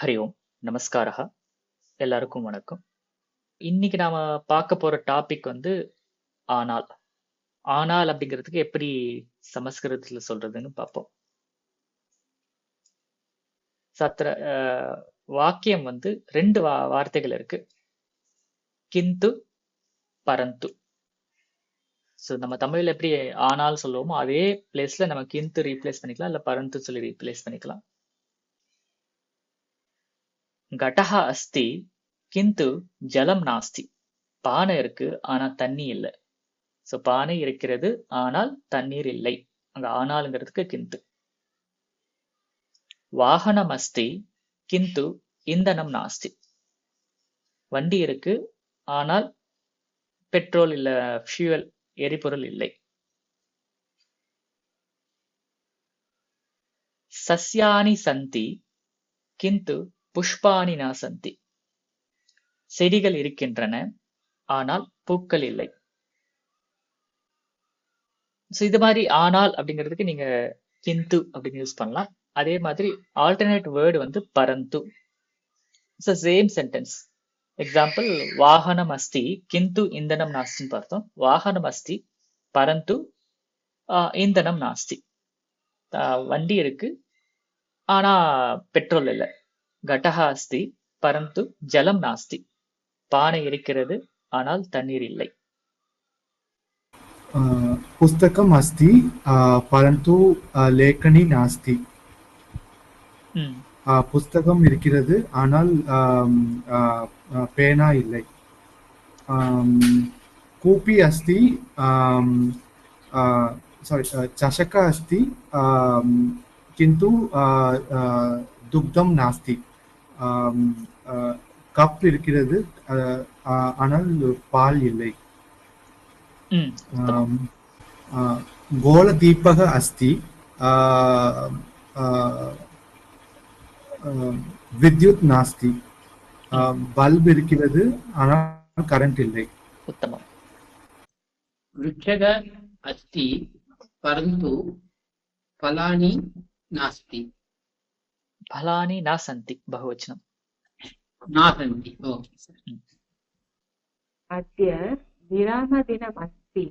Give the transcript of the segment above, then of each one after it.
ஹரி ஓம். நமஸ்காரஹ. எல்லாருக்கும் வணக்கம். இன்னைக்கு நாம பார்க்க போற டாபிக் வந்து ஆனால். ஆனால் அப்படிங்கிறதுக்கு எப்படி சமஸ்கிருதத்துல சொல்றதுன்னு பார்ப்போம். சத்திர வாக்கியம் வந்து ரெண்டு வார்த்தைகள் இருக்கு. கிந்து, பரந்து. ஸோ நம்ம தமிழ்ல எப்படி ஆனால் சொல்லுவோமோ அதே பிளேஸ்ல நம்ம கிந்து ரீப்ளேஸ் பண்ணிக்கலாம், இல்ல பரந்து சொல்லி ரீப்ளேஸ் பண்ணிக்கலாம். கடஹ அஸ்தி கிந்து ஜலம் நாஸ்தி. பானை இருக்கு ஆனா தண்ணி இல்லை. ஸோ பானை இருக்கிறது ஆனால் தண்ணீர் இல்லை. அங்க ஆனாலுங்கிறதுக்கு கிந்து. வாகனம் அஸ்தி கிந்து இந்தனம் நாஸ்தி. வண்டி இருக்கு ஆனால் பெட்ரோல் இல்ல, ஃபியூவல் எரிபொருள் இல்லை. சஸ்யானி சந்தி கிந்து புஷ்பானி ந சந்தி. செடிகள் இருக்கின்றன ஆனால் பூக்கள் இல்லை. ஸோ இது மாதிரி ஆனால் அப்படிங்கிறதுக்கு நீங்க கிந்து அப்படின்னு யூஸ் பண்ணலாம். அதே மாதிரி ஆல்டர்னேட் வேர்டு வந்து பரந்து. It's same sentence. எக்ஸாம்பிள், வாகனம் அஸ்தி கிந்து இந்தனம் நாஸ்தின்னு பார்த்தோம். வாகனம் அஸ்தி பரந்து இந்தனம் நாஸ்தி. வண்டி இருக்கு ஆனா பெட்ரோல் இல்லை. கடஹ அஸ்தி பரந்து ஜலம் நாஸ்தி. பானை இருக்கிறது ஆனால் தண்ணீர் இல்லை. पुस्तकम् अस्ति परन्तु लेखनी नास्ति. புஸ்தகம் இருக்கிறது ஆனால் பேனா இல்லை. कूपी अस्ति चषक अस्ति किन्तु दुग्धं नास्ति. கப் இருக்கிறது ஆனால் பால் இல்லை. गोलदीपः अस्ति विद्युत् नास्ति. बल्ब இருக்கிறது ஆனால் கரண்ட் இல்லை. उत्तमम्. वृक्षः अस्ति परन्तु फलानि नास्ति. फलानि न सन्ति बहुवचनं. न सन्ति. अद्य विरामदिनम् अस्ति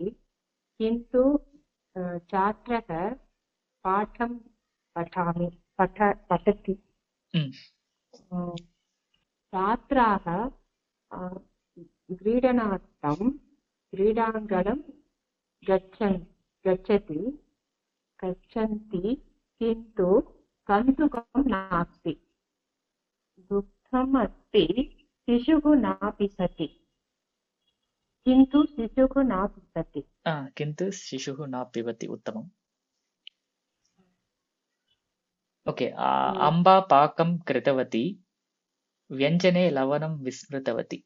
किन्तु छात्रः पाठं पठति. छात्राः क्रीडनार्थं क्रीडाङ्गणं गच्छन्ति किन्तु कन्दुकं नास्ति. दुग्धम् अस्ति शिशुः न पिबति. किन्तु शिशुः न पिबति. किन्तु शिशुः न पिबति. उत्तमम्. ओके. अम्बा पाकं कृतवती व्यञ्जने लवणं विस्मृतवती.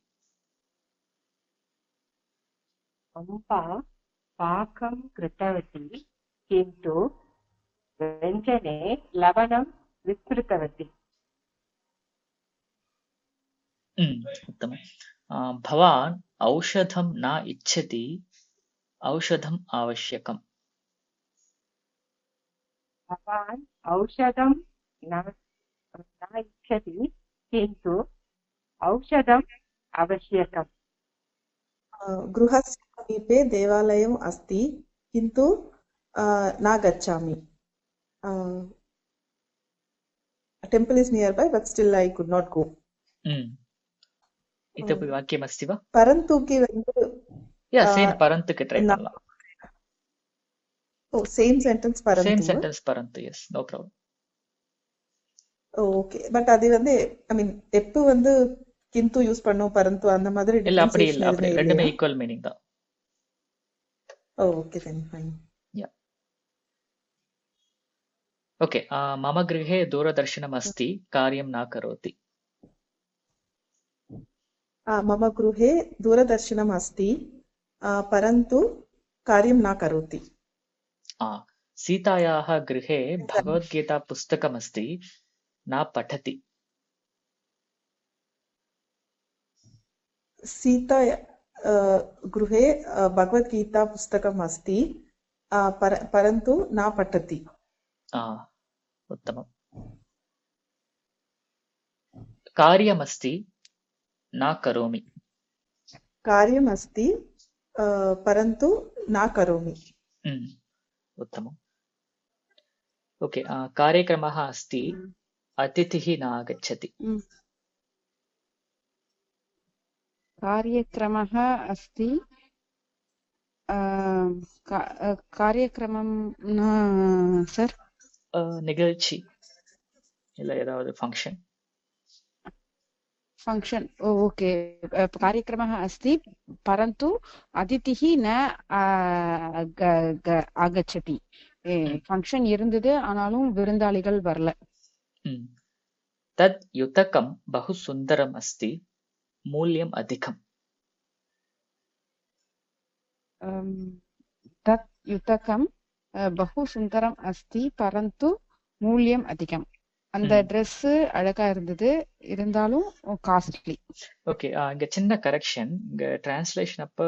अम्बा पाकं कृतवती किन्तु व्यञ्जने लवणं विस्मृतवती. उत्तमम्. भवान् औषधं न इच्छति औषधम् आवश्यकम्. भवान् औषधं न इच्छति किन्तु औषधम् आवश्यकम्. गृहस्य समीपे देवालयम् अस्ति किन्तु न गच्छामि. Temple is near by but still I could not go. इतोपि वाक्यम् अस्ति वा? परन्तुக்கு வந்து சேம் பரந்துக்கு ட்ரை பண்ணலாம். சேம் சென்டென்ஸ் பரந்து. சேம் சென்டென்ஸ் பரந்து. Yes, no problem. Okay. But அது வந்து ஐ மீன் எப்ப வந்து கிந்து யூஸ் பண்ணோம் பரந்து அந்த மாதிரி இல்ல, அப்படி இல்ல, அப்படி ரெண்டுமே ஈக்குவல் மீனிங் தான். Okay then fine. Yeah. Okay. मम गृहे दूरदर्शनम् अस्ति कार्यं न करोति. मम गृहे दूरदर्शनम् अस्ति परन्तु कार्यं न करोति. सीतायाः गृहे भगवद्गीता पुस्तकमस्ति न पठति. सीता गृहे भगवद्गीता पुस्तकम् अस्ति परन्तु न पठति. उत्तमम्. कार्यमस्ति न करोमि. कार्यम् अस्ति परन्तु न करोमि. उत्तमम्. ओके. कार्यक्रमः अस्ति, अतिथिः न आगच्छति. कार्यक्रमः अस्ति कार्यक्रमं न சார் நிகழ்ச்சி இல்ல ஏதாவது ஃபங்க்ஷன். फंक्शन ओके कार्यक्रमः अस्ति परन्तु अतिथिः न आगच्छति. फंक्शन இருந்தது ஆனாலும் விருந்தாளிகள் வரல. तत् युतकं बहु सुन्दरम् अस्ति, मूल्यम् अधिकम्. तत् युतकं बहु सुन्दरम् अस्ति परन्तु मूल्यम् अधिकम्. அந்த Dress அழகா இருந்தது இருந்தாலும் காஸ்ட்லி. ஓகே. இங்க சின்ன கரெக்ஷன். இங்க டிரான்ஸ்லேஷன் அப்ப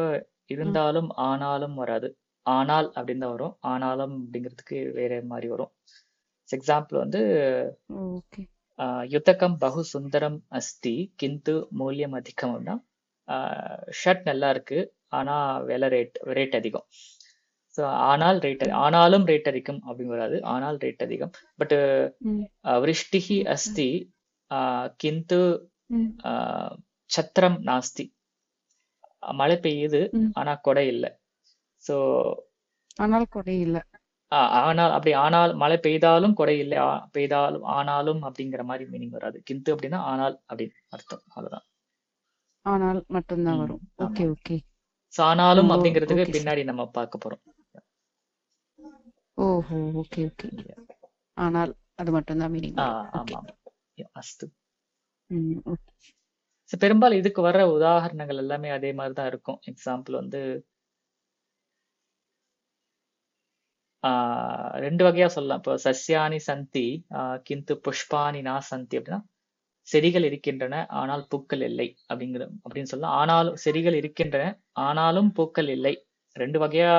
இருந்தாலும் ஆனாலும் வராது, ஆனால் அப்படின்னு தான் வரும். ஆனாலும் அப்படிங்கிறதுக்கு வேற மாதிரி வரும். எக்ஸாம்பிள் வந்து யுத்தகம் பகு சுந்தரம் அஸ்தி கிந்து மூல்யம் அதிகம் அப்படின்னா ஷர்ட் நல்லா இருக்கு ஆனா விலை ரேட் அதிகம். ஸோ ஆனாலும் ரேட் அதிகம் அப்படின்னு வராது, ஆனால் ரேட் அதிகம். பட் விருஷ்டிஹி அஸ்தி கிந்து சத்திரம் நாஸ்தி, மழை பெய்யுது ஆனா கொடை இல்லை. ஸோ ஆனால் கொடை இல்லை, ஆனால் அப்படி ஆனால் மழை பெய்தாலும் கொடை இல்லை, பெய்தாலும் ஆனாலும் அப்படிங்கிற மாதிரி மீனிங் வராது. கிந்து அப்படின்னா ஆனால் அப்படின்னு அர்த்தம், அவ்வளவுதான். ஆனால் மட்டும்தான் வரும். Okay okay. ஆனாலும் அப்படிங்கிறதுக்கு பின்னாடி நம்ம பார்க்க போறோம். ஓஹோ ஓகே ஓகே. ஆனால் அது மட்டும்தான் மீனிங். ஆமா. அஸ்து. பெரும்பாலும் இதுக்கு வர்ற உதாரணங்கள் எல்லாமே அதே மாதிரிதான் இருக்கும். எக்ஸாம்பிள் வந்து ரெண்டு வகையா சொல்லலாம். இப்போ சஸ்யானி சந்தி கிந்து புஷ்பானி நா சந்தி அப்படின்னா செடிகள் இருக்கின்றன ஆனால் பூக்கள் இல்லை அப்படின்னு சொல்லலாம். ஆனாலும் செடிகள் இருக்கின்றன ஆனாலும் பூக்கள் இல்லை, ரெண்டு வகையா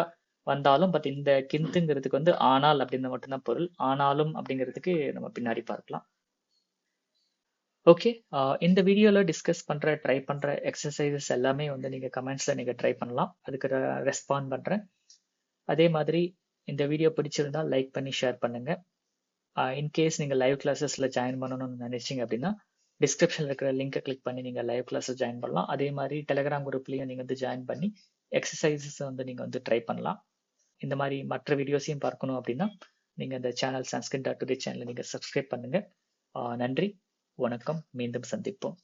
வந்தாலும். பட் இந்த கிந்துங்கிறதுக்கு வந்து ஆனால் அப்படின்னு மட்டும்தான் பொருள். ஆனாலும் அப்படிங்கிறதுக்கு நம்ம பின்னாடி பார்க்கலாம். ஓகே. இந்த வீடியோல டிஸ்கஸ் ட்ரை பண்ற எக்ஸசைசஸ் எல்லாமே வந்து நீங்க கமெண்ட்ஸ்ல நீங்க ட்ரை பண்ணலாம், அதுக்கு ரெஸ்பாண்ட் பண்றேன். அதே மாதிரி இந்த வீடியோ பிடிச்சிருந்தா லைக் பண்ணி ஷேர் பண்ணுங்க. இன்கேஸ் நீங்க லைவ் கிளாஸஸ்ல ஜாயின் பண்ணணும்னு நினைச்சீங்க அப்படின்னா டிஸ்கிரிப்ஷன்ல இருக்கிற லிங்கை கிளிக் பண்ணி நீங்க லைவ் கிளாஸஸ் ஜாயின் பண்ணலாம். அதே மாதிரி டெலிகிராம் குரூப்லயும் நீங்க வந்து ஜாயின் பண்ணி எக்ஸசைசஸ் வந்து நீங்க வந்து ட்ரை பண்ணலாம். இந்த மாதிரி மற்ற வீடியோஸையும் பார்க்கணும் அப்படின்னா நீங்க இந்த சேனல் sanskrit.today சேனலை நீங்க சப்ஸ்கிரைப் பண்ணுங்க. நன்றி, வணக்கம், மீண்டும் சந்திப்போம்.